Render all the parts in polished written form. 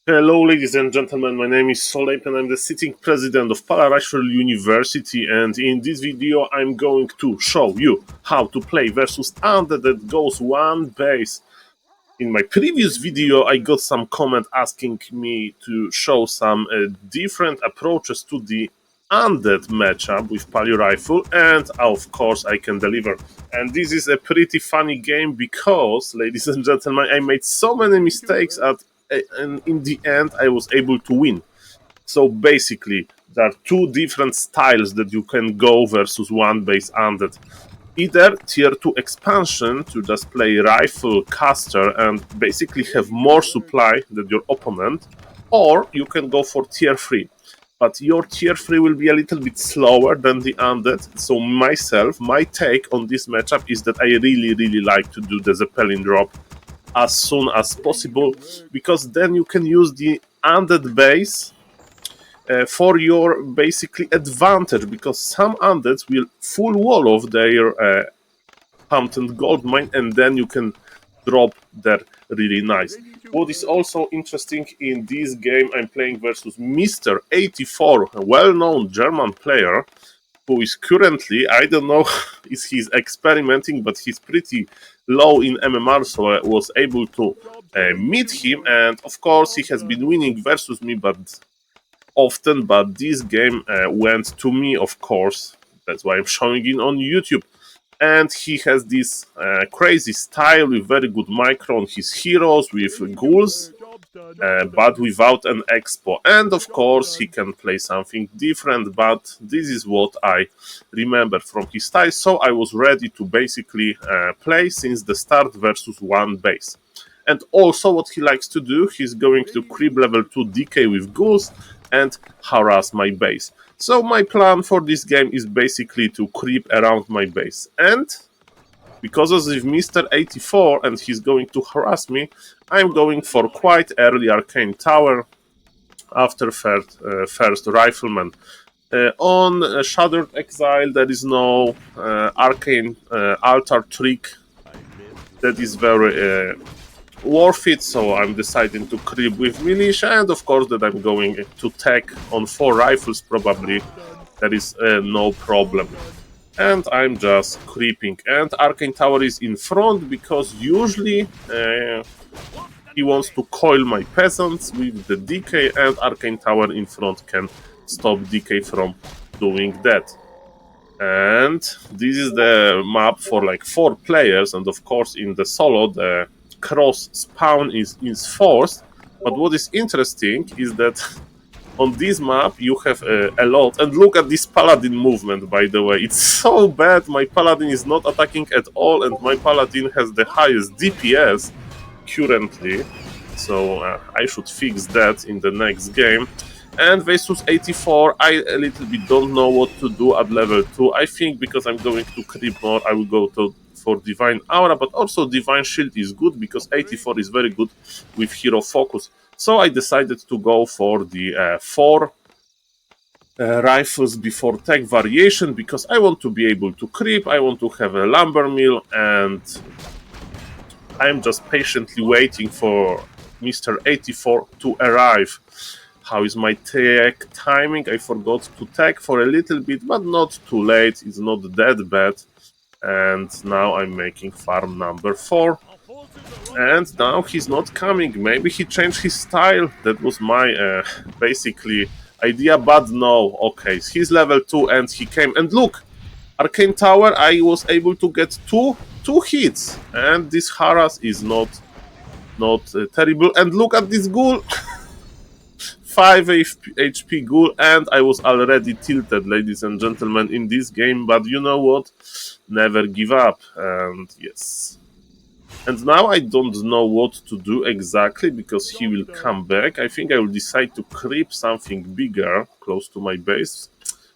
Hello, ladies and gentlemen. My name is SaulApeMan. I'm the sitting president of Rifle University, and in this video, I'm going to show you how to play versus undead that goes one base. In my previous video, I got some comment asking me to show some different approaches to the undead matchup with Rifle, and of course, I can deliver. And this is a pretty funny game because, ladies and gentlemen, I made so many mistakes and in the end I was able to win. So basically there are two different styles that you can go versus one base undead. Either tier 2 expansion to just play rifle caster and basically have more supply than your opponent, or you can go for tier 3. But your tier 3 will be a little bit slower than the undead. So my take on this matchup is that I really like to do the Zeppelin drop as soon as possible, because then you can use the undead base for your basically advantage, because some undeads will full wall of their Hampton gold mine, and then you can drop that really nice. What is also interesting in this game, I'm playing versus Mr. 84, a well-known German player who is currently, I don't know if he's experimenting, but he's pretty low in MMR, so I was able to meet him, and of course he has been winning versus me but often, but this game went to me, of course. That's why I'm showing it on YouTube. And he has this crazy style with very good micro on his heroes, with ghouls, but without an expo. And of course he can play something different, but this is what I remember from his style, so I was ready to basically play since the start versus one base. And also what he likes to do, he's going to creep level 2 DK with ghouls and harass my base. So my plan for this game is basically to creep around my base, and because of Mr. 84 and he's going to harass me, I'm going for quite early Arcane Tower after first Rifleman. On Shattered Exile there is no Arcane Altar trick that is very worth it, so I'm deciding to creep with Militia, and of course that I'm going to tech on 4 rifles probably. There is no problem. And I'm just creeping, and Arcane Tower is in front because usually he wants to coil my peasants with the DK, and Arcane Tower in front can stop DK from doing that. And this is the map for like 4 players, and of course in the solo the cross spawn is forced. But what is interesting is that on this map you have a lot, and look at this paladin movement, by the way, it's so bad. My paladin is not attacking at all, and my paladin has the highest DPS currently, so I should fix that in the next game. And versus 84, I a little bit don't know what to do at level 2. I think because I'm going to creep more, I will go for Divine Aura, but also Divine Shield is good because 84 is very good with Hero Focus. So I decided to go for the 4 rifles before tech variation, because I want to be able to creep, I want to have a lumber mill, and I'm just patiently waiting for Mr. 84 to arrive. How is my tech timing? I forgot to tech for a little bit, but not too late, it's not that bad. And now I'm making farm number 4. And now he's not coming. Maybe he changed his style. That was my basically idea, but no. Okay, he's level 2 and he came. And look, Arcane Tower, I was able to get two hits. And this harass is not terrible. And look at this ghoul. 5 HP ghoul, and I was already tilted, ladies and gentlemen, in this game. But you know what? Never give up. And yes. And now I don't know what to do exactly, because he will come back. I think I will decide to creep something bigger close to my base.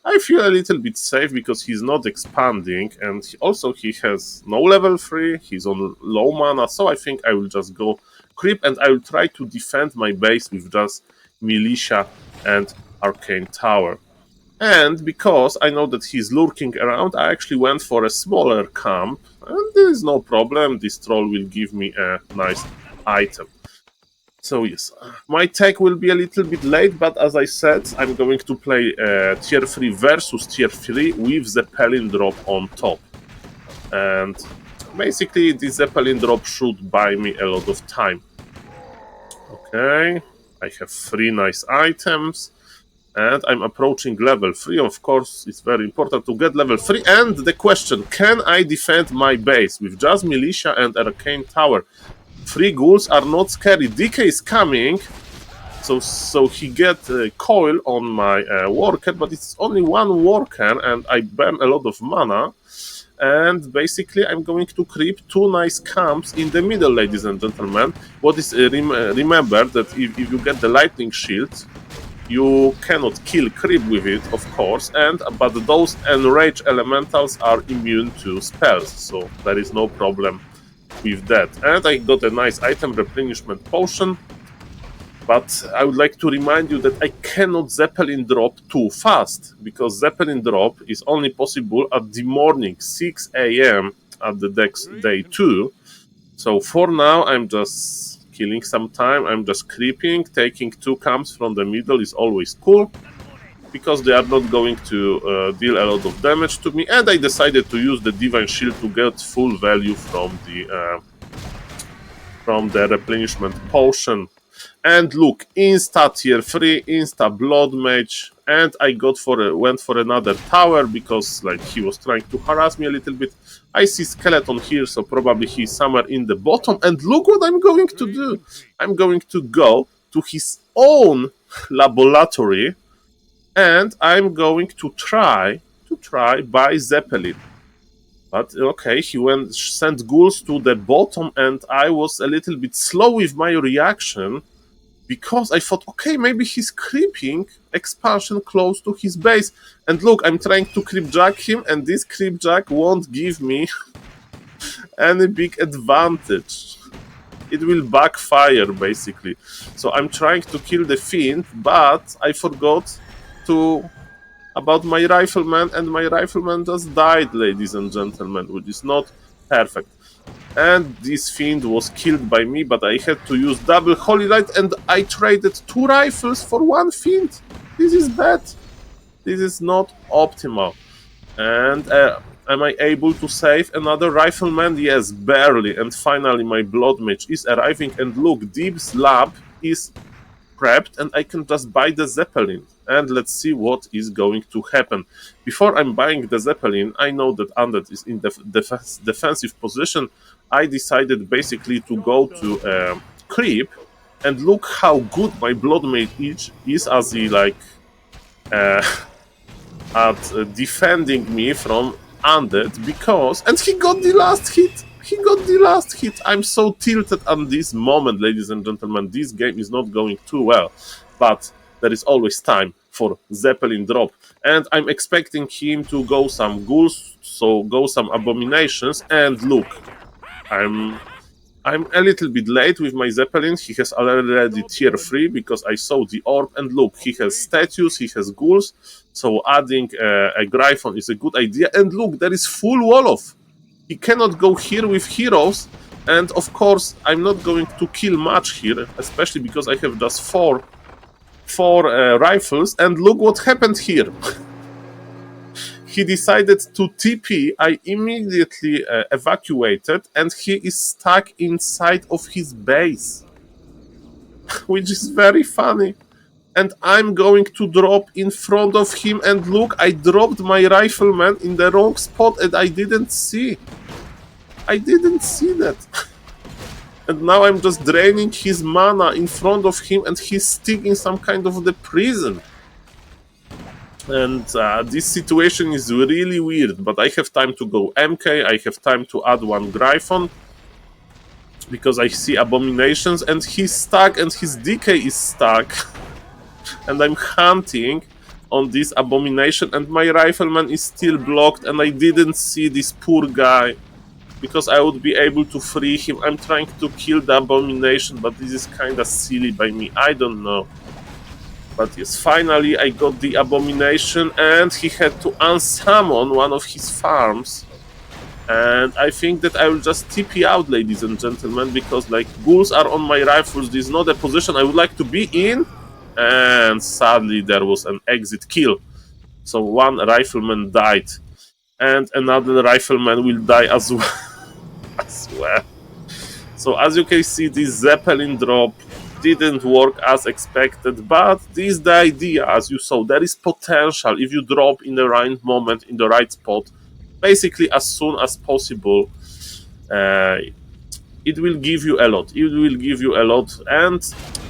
I feel a little bit safe because he's not expanding, and he has no level 3, he's on low mana, so I think I will just go creep, and I will try to defend my base with just Militia and Arcane Tower. And because I know that he's lurking around, I actually went for a smaller camp, and there is no problem, this troll will give me a nice item. So yes, my tech will be a little bit late, but as I said, I'm going to play tier 3 versus tier 3 with Zeppelin drop on top. And basically the Zeppelin drop should buy me a lot of time. Okay, I have 3 nice items. And I'm approaching level 3, of course, it's very important to get level 3. And the question, can I defend my base with just Militia and Arcane Tower? 3 ghouls are not scary. DK is coming, so he get a coil on my worker, but it's only 1 worker, and I burn a lot of mana. And basically I'm going to creep 2 nice camps in the middle, ladies and gentlemen. What is remember that if you get the lightning shield, you cannot kill creep with it, of course, but those enraged elementals are immune to spells, so there is no problem with that. And I got a nice item, replenishment potion, but I would like to remind you that I cannot Zeppelin drop too fast, because Zeppelin drop is only possible at the morning, 6 AM at the next day 2. So for now I'm just killing some time, I'm just creeping. Taking 2 camps from the middle is always cool, because they are not going to deal a lot of damage to me, and I decided to use the Divine Shield to get full value from the replenishment potion. And look, insta tier 3, insta blood mage, and I went for another tower because like he was trying to harass me a little bit. I see skeleton here, so probably he's somewhere in the bottom. And look what I'm going to do. I'm going to go to his own laboratory, and I'm going to try buy Zeppelin. But okay, he sent ghouls to the bottom, and I was a little bit slow with my reaction, because I thought, okay, maybe he's creeping expansion close to his base. And look, I'm trying to creepjack him, and this creepjack won't give me any big advantage. It will backfire, basically. So I'm trying to kill the Fiend, but I forgot about my Rifleman, and my Rifleman just died, ladies and gentlemen, which is not perfect. And this Fiend was killed by me, but I had to use double Holy Light, and I traded 2 rifles for 1 Fiend. This is bad. This is not optimal. And am I able to save another Rifleman? Yes, barely. And finally my Blood Mage is arriving, and look, Deep's lab is prepped, and I can just buy the Zeppelin. And let's see what is going to happen. Before I'm buying the Zeppelin, I know that Undead is in defensive position. I decided basically to go to creep, and look how good my Blood Mage is as he like at defending me from Undead, because... And he got the last hit! He got the last hit! I'm so tilted at this moment, ladies and gentlemen. This game is not going too well, but there is always time for Zeppelin drop. And I'm expecting him to go some ghouls, so go some abominations, and look, I'm a little bit late with my Zeppelin. He has already tier 3 because I saw the orb, and look, he has statues, he has ghouls, so adding a Gryphon is a good idea. And look, there is full Wolof. He cannot go here with heroes, and of course I'm not going to kill much here, especially because I have just four rifles. And look what happened here. He decided to TP. I immediately evacuated, and he is stuck inside of his base, which is very funny. And I'm going to drop in front of him, and look, I dropped my Rifleman in the wrong spot, and I didn't see that. And now I'm just draining his mana in front of him, and he's stuck in some kind of the prison. And this situation is really weird, but I have time to go MK, I have time to add 1 Gryphon, because I see abominations, and he's stuck, and his DK is stuck. And I'm hunting on this abomination, and my Rifleman is still blocked, and I didn't see this poor guy, because I would be able to free him. I'm trying to kill the abomination, but this is kinda silly by me, I don't know. But yes, finally I got the abomination, and he had to unsummon one of his farms. And I think that I will just TP out, ladies and gentlemen, because like ghouls are on my rifles. This is not a position I would like to be in. And sadly, there was an exit kill. So one rifleman died, and another rifleman will die as well. as well. So as you can see, this Zeppelin drop didn't work as expected, but this is the idea. As you saw, there is potential if you drop in the right moment, in the right spot, basically as soon as possible. Uh, it will give you a lot. It will give you a lot, and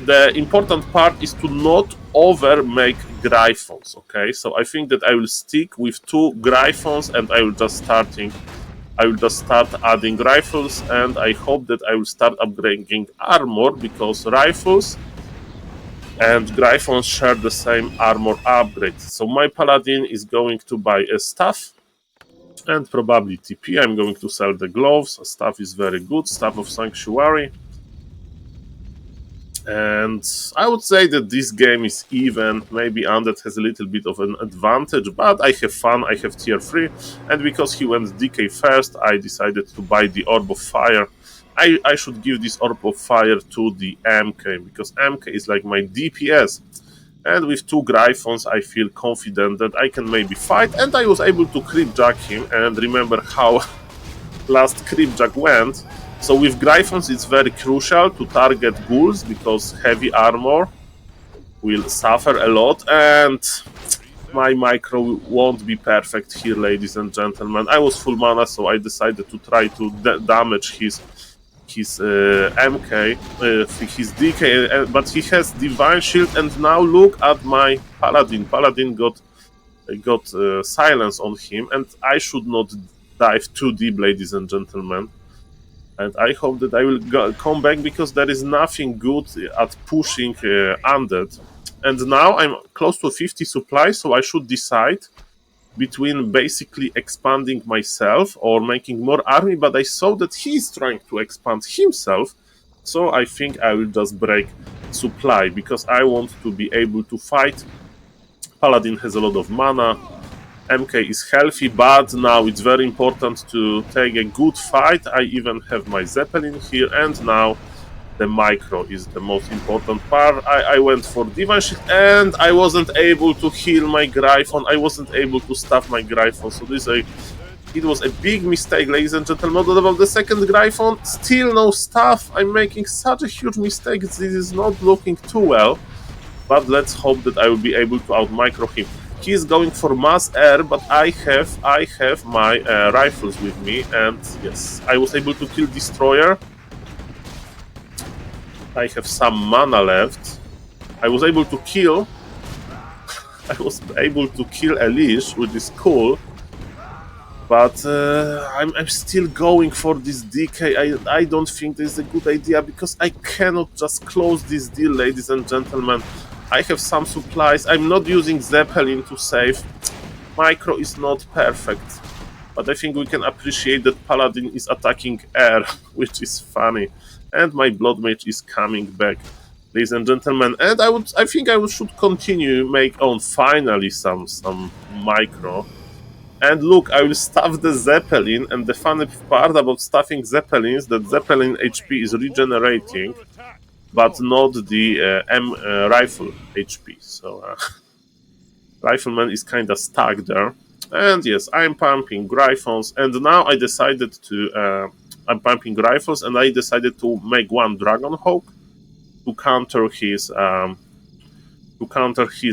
the important part is to not over make Gryphons. Okay, so I think that I will stick with 2 Gryphons, and I will just start adding rifles, and I hope that I will start upgrading armor, because rifles and Gryphons share the same armor upgrade. So my paladin is going to buy a staff and probably TP. I'm going to sell the gloves. Staff is very good. Staff of Sanctuary. And I would say that this game is even. Maybe Undead has a little bit of an advantage, but I have fun. I have tier 3. And because he went DK first, I decided to buy the Orb of Fire. I should give this Orb of Fire to the MK, because MK is like my DPS. And with 2 Gryphons, I feel confident that I can maybe fight. And I was able to creepjack him. And remember how last creepjack went. So with Gryphons, it's very crucial to target ghouls, because heavy armor will suffer a lot. And my micro won't be perfect here, ladies and gentlemen. I was full mana, so I decided to try to damage his MK, his DK, but he has Divine Shield, and now look at my Paladin. Paladin got silence on him, and I should not dive too deep, ladies and gentlemen. And I hope that I will come back, because there is nothing good at pushing Undead. And now I'm close to 50 supply, so I should decide between basically expanding myself or making more army, but I saw that he's trying to expand himself, so I think I will just break supply, because I want to be able to fight. Paladin has a lot of mana, MK is healthy, but now it's very important to take a good fight. I even have my Zeppelin here, and now the micro is the most important part. I went for Divine Shield, and I wasn't able to heal my Gryphon. I wasn't able to staff my Gryphon. So it was a big mistake, ladies and gentlemen. What about the second Gryphon? Still no staff. I'm making such a huge mistake. This is not looking too well. But let's hope that I will be able to out-micro him. He's going for mass air, but I have my rifles with me, and yes, I was able to kill Destroyer. I have some mana left. I was able to kill a leash, which is cool. But I'm still going for this DK. I don't think this is a good idea, because I cannot just close this deal, ladies and gentlemen. I have some supplies. I'm not using Zeppelin to save. Micro is not perfect. But I think we can appreciate that Paladin is attacking air, which is funny. And my Blood Mage is coming back, ladies and gentlemen. And I think I should continue make on finally some micro. And look, I will stuff the Zeppelin, and the funny part about stuffing Zeppelin is that Zeppelin HP is regenerating, but not the rifle HP. So Rifleman is kind of stuck there. And yes, I'm pumping Gryphons, and now I decided to I'm pumping rifles, and I decided to make one Dragonhawk to counter his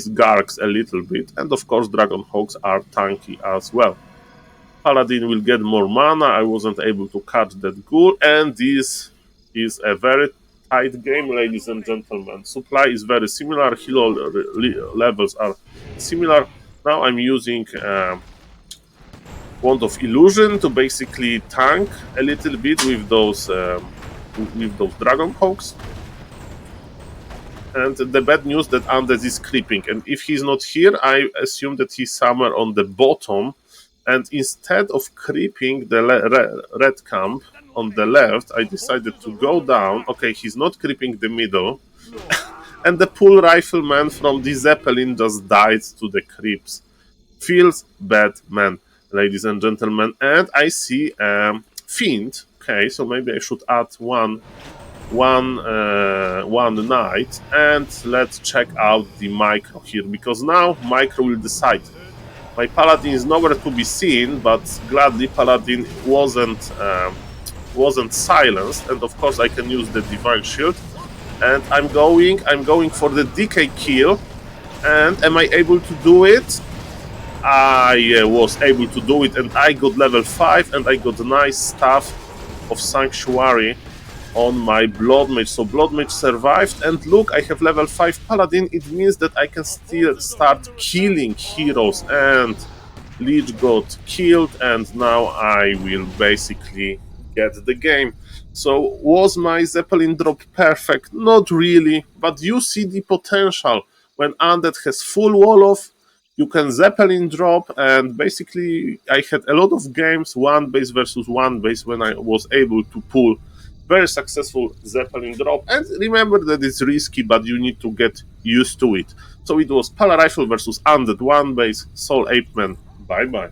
Gargs a little bit, and of course Dragonhawks are tanky as well. Paladin will get more mana. I wasn't able to catch that ghoul, and this is a very tight game, ladies and gentlemen. Supply is very similar, heal levels are similar. Now I'm using Wand of Illusion to basically tank a little bit with those Dragonhawks. And the bad news that Undead is creeping, and if he's not here, I assume that he's somewhere on the bottom. And instead of creeping the red camp on the left, I decided to go down. Okay, he's not creeping the middle. And the pool rifleman from the Zeppelin just died to the creeps. Feels bad, man. ladies and gentlemen, and I see Fiend. Okay, so maybe I should add one knight, and let's check out the micro here, because now micro will decide. My paladin is nowhere to be seen, but gladly paladin wasn't silenced, and of course I can use the divine shield, and I'm going for the decay kill. And am I able to do it? I was able to do it, and I got level 5, and I got a nice staff of sanctuary on my blood mage. So blood mage survived, and look, I have level 5 paladin. It means that I can still start killing heroes, and Lich got killed, and now I will basically get the game. So was my Zeppelin drop perfect? Not really, but you see the potential. When Undead has full wall off, you can Zeppelin drop, and basically I had a lot of games, one base versus one base, when I was able to pull very successful Zeppelin drop. And remember that it's risky, but you need to get used to it. So it was Pala Rifle versus Undead one base. SaulApeMan. Bye bye.